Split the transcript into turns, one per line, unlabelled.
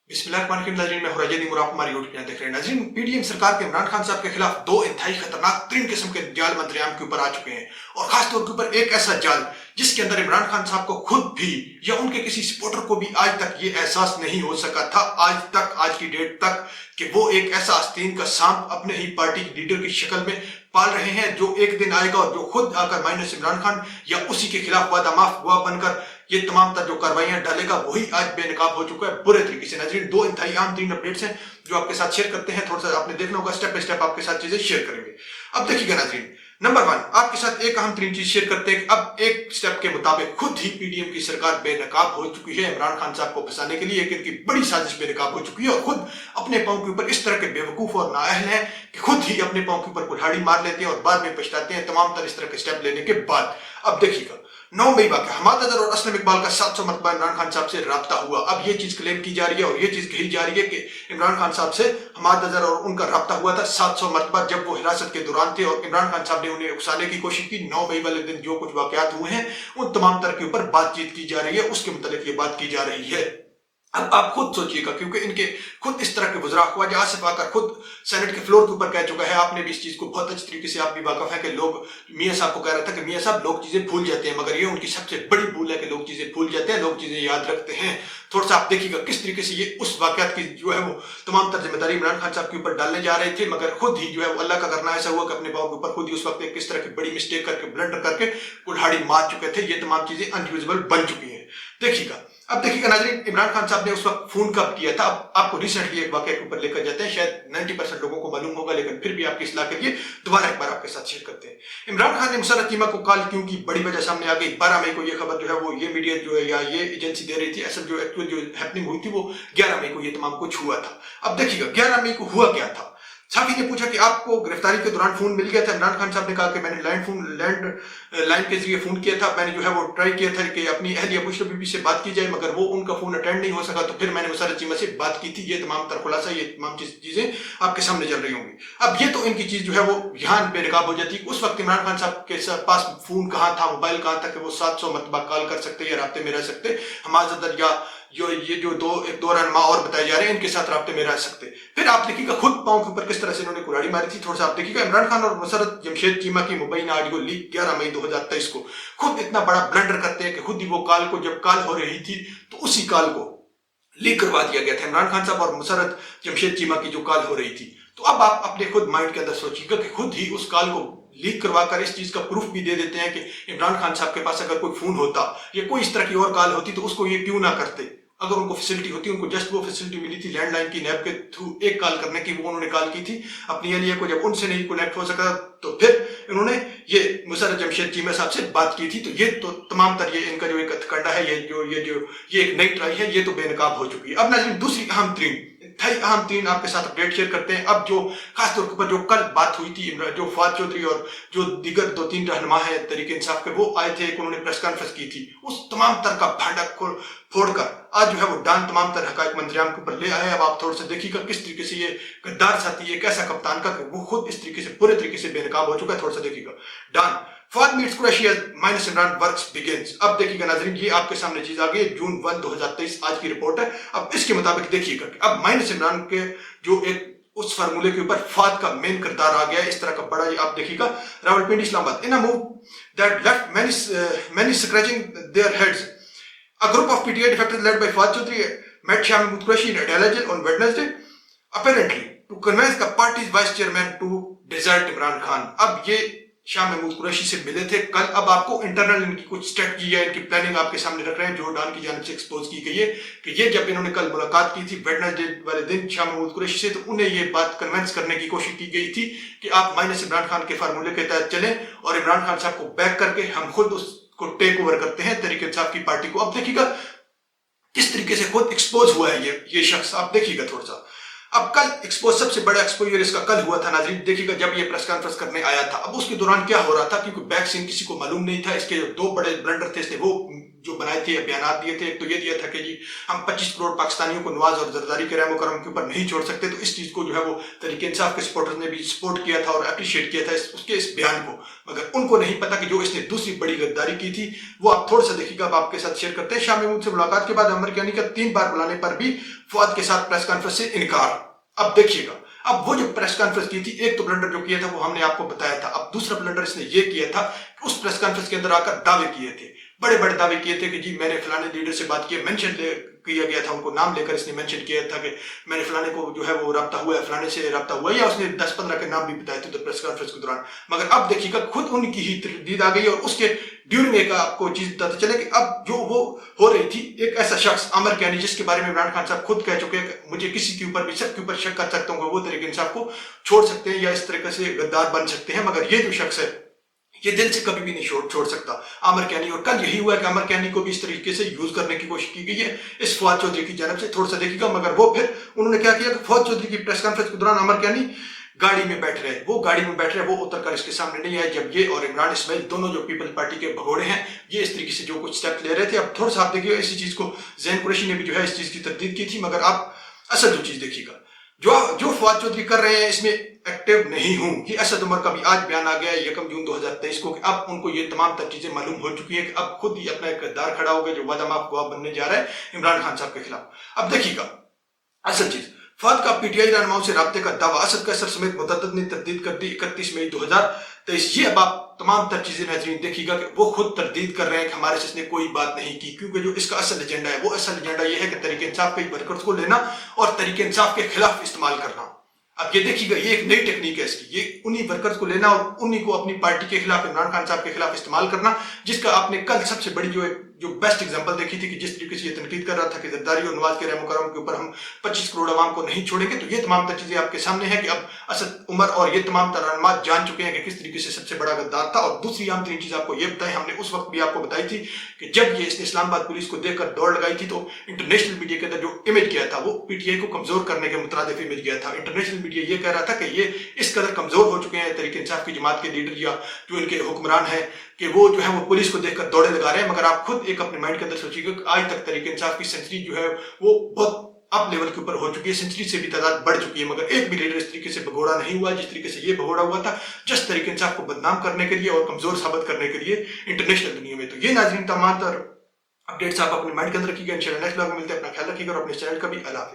नाज़रीन, मैं हुरैयद निमर, आप हमारी यूट्यूब चैनल देख रहे हैं। नाज़रीन, पीडीएम सरकार के इमरान खान साहब के खिलाफ दो इंतहाई खतरनाक तीन किस्म के जाल मंत्रियाम के ऊपर आ चुके हैं, और खास तौर के ऊपर एक ऐसा जाल जिसके अंदर इमरान खान साहब को खुद भी या उनके किसी सपोर्टर को भी आज तक ये एहसास नहीं हो सका था, आज की डेट तक, कि वो एक ऐसा आस्तीन का सांप अपने ही पार्टी के लीडर की शक्ल में पाल रहे हैं, जो एक दिन आएगा और जो खुद आकर माइनस इमरान खान या उसी के खिलाफ वादा माफ हुआ बनकर ये तमाम तर जो कार्रवाइयां डालेगा, वही आज बेनकाब हो चुका है बुरे तरीके से। नाज़रीन, दो इंतहाई अहम तीन अपडेट्स हैं जो आपके साथ शेयर करते हैं। थोड़ा सा आपने देखना होगा, स्टेप बाय स्टेप आपके साथ चीजें शेयर करेंगे। अब देखिएगा नाज़रीन, नंबर 1, आपके साथ एक अहम तीन चीज शेयर करते हैं। अब एक स्टेप के मुताबिक खुद ही पीडीएम की सरकार बेनकाब हो चुकी है इमरान खान साहब को फंसाने के लिए। एक इनकी बड़ी साजिश बेनकाब हो चुकी है और खुद अपने पांव के ऊपर इस तरह के बेवकूफ और नाअहल हैं कि खुद ही अपने पांव के ऊपर कुल्हाड़ी मार लेते हैं और बाद में पछताते हैं तमाम तरह इस तरह के स्टेप लेने के बाद। अब देखिएगा, 9 मई वाक़या, हमाद अजहर और असलम इकबाल का 700 मरतबा इमरान खान साहब से राब्ता हुआ। अब ये चीज क्लेम की जा रही है और ये चीज कही जा रही है कि इमरान खान साहब से हमाद अजहर और उनका राब्ता हुआ था 700 मरतबा, जब वो हिरासत के दौरान थे और इमरान खान साहब ने उन्हें उकसाने की कोशिश की। 9 मई वाले दिन जो कुछ वाकयात हुए हैं उन तमाम तरह के ऊपर बातचीत की जा रही है, उसके मुतालिक ये बात की जा रही है। अब आप खुद सोचिएगा, क्योंकि इनके खुद इस तरह के गुजरा हुआ, आसिफ आकर खुद सेनेट के फ्लोर के ऊपर कह चुका है, आपने भी इस चीज को बहुत अच्छी तरीके से आप भी वाकफ है कि लोग मियां साहब को कह रहा था कि मियां साहब लोग चीजें भूल जाते हैं, मगर ये उनकी सबसे बड़ी भूल है कि लोग चीजें भूल जाते हैं, लोग चीजें याद रखते हैं। थोड़ा सा आप देखिएगा किस तरीके से ये उस वाकयात की जो है वो तमाम तर जिम्मेदारी इमरान खान साहब के ऊपर डालने जा रहे थे, मगर खुद ही जो है वो अल्लाह का करना ऐसा हुआ कि अपने पाँव के ऊपर खुद ही उस वक्त किस तरह की बड़ी मिस्टेक करके ब्लंडर करके कुल्हाड़ी मार चुके थे। ये तमाम चीजें अनयूजेबल बन चुकी है। देखिएगा, अब देखिएगा नाज़रीन, इमरान खान साहब ने उस वक्त फोन कब किया था। अब आपको रिसेंटली एक वाकये के ऊपर लेकर जाते हैं, शायद 90% लोगों को मालूम होगा, लेकिन फिर भी आपकी इस्लाह के लिए दोबारा एक बार आपके साथ शेयर करते हैं। इमरान खान ने मुसर्रत चीमा को कॉल क्यों की, बड़ी वजह सामने आ गई। 12 मई को ये खबर जो है वो ये मीडिया जो है या ये एजेंसी दे रही थी, असल जो एक्चुअल जो हैपनिंग हुई थी वो 11 मई को ये तमाम कुछ हुआ था। अब देखिएगा 11 मई को हुआ क्या था। साफी ने पूछा कि आपको गिरफ्तारी के दौरान फोन मिल गया था। इमरान खान साहब ने कहा कि मैंने लैंड के जरिए फोन किया था, मैंने जो है वो ट्राई किया था कि अपनी अहलिया बुशरा बीबी से बात की जाए, मगर वो उनका फोन अटेंड नहीं हो सका, तो फिर मैंने मुसर्रत चीमा से बात की थी। ये तमाम तर खुलासा, ये तमाम चीजें आपके सामने चल रही होंगी। अब ये तो इनकी चीज जो है वो यहाँ बेनकाब हो जाती है। उस वक्त इमरान खान साहब के पास फोन कहाँ था, मोबाइल कहाँ था कि वो 700 मरतबा कॉल कर सकते या राब्ते में रह सकते। हमाद अजहर या ये जो दो रहनुमा और बताए जा रहे हैं, इनके साथ राब्ते में रह सकते। फिर आप देखिएगा खुद पांव के ऊपर किस तरह से इन्होंने कुल्हाड़ी मारी थी। थोड़ा सा आप देखिएगा, इमरान खान और मुसर्रत जमशेद चीमा की मुबैना ऑडियो लीक 11 मई 2023 को खुद इतना बड़ा ब्लंडर करते हैं कि खुद ही वो कॉल को, जब कॉल हो रही थी तो उसी कॉल को लीक करवा दिया गया था। इमरान खान साहब और मुसर्रत जमशेद चीमा की जो कॉल हो रही थी, तो अब आप अपने खुद माइंड के अंदर सोचिएगा कि खुद ही उस कॉल को लीक करवाकर इस चीज का प्रूफ भी दे देते हैं कि इमरान खान साहब के पास अगर कोई फोन होता या कोई इस तरह की और कॉल होती तो उसको ये क्यों ना करते। अगर उनको फैसिलिटी होती, उनको जस्ट वो फैसिलिटी मिली थी लैंडलाइन की नैब के थ्रू एक कॉल करने की, वो उन्होंने कॉल की थी अपनी अहलिया को। जब उनसे नहीं कनेक्ट हो सका तो फिर इन्होंने ये मुसर्रत जमशेद चीमा साहब से बात की थी। तो ये तो तमाम तर ये इनका जो एक हथकंडा है, ये एक नई ट्राई है, ये तो बेनकाब हो चुकी है। अब नाज़रीन, दूसरी अहम तीन आपके साथ अपडेट शेयर करते हैं। अब जो खास तौर पर जो कल बात हुई थी, जो फवाद चौधरी और जो दीगर 2-3 रहनुमा है तहरीक इंसाफ के, वो आए थे, उन्होंने प्रेस कॉन्फ्रेंस की थी। उस तमाम तर का भांडा फोड़कर आज जो है वो डान तमाम तर हकायक मंत्रियाम के ऊपर ले आए। अब आप थोड़ा सा देखिएगा किस तरीके से ये गद्दार साथी, एक ऐसा कप्तान का वो खुद इस तरीके से पूरे तरीके से बेनकाब हो चुका है। थोड़ा सा देखिएगा, Dawn Fawad meets Qureshi minus Imran works begins. अब देखिएगा नाज़रीन, ये आपके सामने चीज आ गई है, जून 1, 2023 आज की रिपोर्ट है। अब इसके मुताबिक देखिएगा कि अब माइनस इमरान के जो एक उस फार्मूले के ऊपर फवाद का मेन किरदार आ गया है, इस तरह का बड़ा। आप देखिएगा, Rawalpindi Islamabad, in a move that left many scratching their heads, a group of PTI defectors led by Fawad Chaudhry met Shah Mahmood Qureshi in Adela jail on Wednesday, apparently to convince the party's vice chairman to desert Imran Khan. अब ये शाह महमूद कुरैशी से मिले थे कल। अब आपको internal इनकी कुछ स्ट्रेटजी या इनकी प्लानिंग आपके सामने रख रहे हैं, जो डान की जानिब से एक्सपोज की गई है कि ये जब इन्होंने कल मुलाकात की थी वेडनेसडे वाले दिन शाह महमूद कुरैशी से, तो उन्हें ये बात कन्विंस करने की कोशिश की गई थी कि आप माइनस इमरान खान के फार्मूले के तहत चलें और इमरान खान साहब को बैक करके हम खुद उसको टेक ओवर करते हैं तहरीक इंसाफ की पार्टी को। अब देखिएगा किस तरीके से खुद एक्सपोज हुआ है ये शख्स। आप देखिएगा थोड़ा सा, अब कल एक्सपोज, सबसे बड़ा एक्सपोजर इसका कल हुआ था नाज़रीन। देखिएगा जब ये प्रेस कॉन्फ्रेंस करने आया था, अब उसके दौरान क्या हो रहा था, क्योंकि बैक सीन किसी को मालूम नहीं था। इसके जो 2 बड़े ब्लंडर थे, वो जो बनाए थे या बयान दिए थे, एक तो ये दिया था कि जी हम 25 करोड़ पाकिस्तानियों को नवाज और जरदारी के रहमो करम के ऊपर नहीं छोड़ सकते। तो इस चीज को जो है वो तहरीक इंसाफ के सपोर्टर्स ने भी सपोर्ट किया था और अप्रिशिएट किया था उसके इस बयान को, मगर उनको नहीं पता कि जो इसने दूसरी बड़ी गद्दारी की थी वो आप थोड़ा सा देखिएगा, आप आपके साथ शेयर करते हैं। शाह महमूद से मुलाकात के बाद अमर कैनी का 3 बार बुलाने पर भी फवाद के साथ प्रेस कॉन्फ्रेंस से इनकार। अब देखिएगा, अब वो जो प्रेस कॉन्फ्रेंस की थी, एक तो ब्लंडर जो किया था वो हमने आपको बताया था, अब दूसरा ब्लंडर इसने ये किया था कि उस प्रेस कॉन्फ्रेंस के अंदर आकर दावे किए थे, बड़े बड़े दावे किए थे कि जी मैंने फलाने लीडर से बात की, मेंशन किया गया था, उनको नाम लेकर इसने मेंशन किया था कि मैंने फलाने को जो है वो रब्ता हुआ है, फलाने से रब्ता हुआ है, या उसने 10-15 के नाम भी बताए थे तो प्रेस कॉन्फ्रेंस के दौरान। मगर अब देखिएगा खुद उनकी ही तरदीद आ गई और उसके ड्यूरिंग एक आपको चीज बताते चले कि अब जो वो हो रही थी, एक ऐसा शख्स अमर कैनी जिसके बारे में इमरान खान साहब खुद कह चुके हैं मुझे किसी के ऊपर भी शक के ऊपर शक कर सकता हूँ, वो तरीके इंसाफ को छोड़ सकते हैं या इस तरीके से गद्दार बन सकते हैं, मगर ये जो शख्स है ये दिल से कभी भी नहीं छोड़ सकता आमिर कैनी। और कल यही हुआ है कि आमिर कैनी को भी इस तरीके से यूज करने की कोशिश की गई है इस फवाद चौधरी की जानब से, थोड़ा सा देखिएगा। मगर वो फिर उन्होंने क्या किया कि फवाद चौधरी की प्रेस कॉन्फ्रेंस के दौरान आमिर कैनी गाड़ी में बैठ रहे, वो गाड़ी में बैठ रहे, वो उतर कर इसके सामने नहीं आए जब ये और इमरान इस्माइल दोनों जो पीपल्स पार्टी के भगोड़े हैं ये इस तरीके से जो कुछ स्टेप ले रहे थे। अब थोड़ा सा आप देखिएगा इसी चीज को ज़ैन कुरैशी ने भी जो है इस चीज की तरदीद की थी, मगर आप असल जो चीज देखिएगा जो फवाद चौधरी कर रहे हैं इसमें एक्टिव नहीं हूं, ये असद उमर का भी आज बयान आ गया है 1 जून 2023 को कि अब उनको ये तमाम तर चीजें मालूम हो चुकी है कि अब खुद ही अपना एक गद्दार खड़ा हो गया जो वादा माफ गवाह बनने जा रहा है इमरान खान साहब के खिलाफ। अब देखिएगा असल चीज, फवाद का पीटीआई रहनुमाओं से राब्ते का दावा, असद कैसर समेत मुतअद्दिद ने तरदीद कर दी 31 मई 2023। ये अब आप तमाम तर चीजें नाज़रीन देखिएगा कि वो खुद तरदीद कर रहे हैं कि हमारे से इसने कोई बात नहीं की, क्योंकि जो इसका असल एजेंडा है वो असल एजेंडा ये है कि तहरीक इंसाफ के वर्कर्स को लेना और तहरीक इंसाफ के खिलाफ इस्तेमाल करना। अब ये देखिएगा ये एक नई टेक्निक है इसकी, ये उन्हीं वर्कर्स को लेना और उन्हीं को अपनी पार्टी के खिलाफ इमरान खान साहब के खिलाफ इस्तेमाल करना, जिसका आपने कल सबसे बड़ी जो बेस्ट एग्जांपल देखी थी कि जिस तरीके से ये तनकीद कर रहा था कि जरदारी और नवाज के रहमो करम के ऊपर हम 25 करोड़ अवाम को नहीं छोड़ेंगे। तो ये तमाम तर चीजें आपके सामने है कि अब असद उमर और ये तमाम तरमात जान चुके हैं कि किस तरीके से सबसे बड़ा गद्दार था। और दूसरी आम तरीन चीज आपको ये बताई, हमने उस वक्त भी आपको बताई थी कि जब ये इसने इस्लामाबाद पुलिस को देखकर दौड़ लगाई थी तो इंटरनेशनल मीडिया के अंदर जो इमेज गया था वो पीटीआई को कमजोर करने के मुतरादिफ इमेज गया था। इंटरनेशनल मीडिया ये कह रहा था कि ये इस कदर कमजोर हो चुके हैं तहरीक इंसाफ की जमात के लीडर या जो इनके हुक्मरान है कि वो जो है वो पुलिस को देखकर दौड़े लगा रहे हैं। मगर आप खुद एक अपने माइंड के अंदर सोचिएगा कि आज तक तहरीक इंसाफ की सेंचुरी जो है वो बहुत अप लेवल के ऊपर हो चुकी है, सेंचुरी से भी तादाद बढ़ चुकी है, मगर एक भी लीडर इस तरीके से भगोड़ा नहीं हुआ जिस तरीके से ये भगोड़ा हुआ था जस्ट तहरीक इंसाफ को बदनाम करने के लिए और कमजोर साबित करने के लिए इंटरनेशनल दुनिया में। तो ये नाज़रीन तमाम अपडेट्स आप अपने माइंड के अंदर रखिएगा। इंशाल्लाह नेक्स्ट ब्लॉग में मिलते हैं, अपना ख्याल रखिएगा और अपने चैनल का भी अल्लाह हाफ़िज़।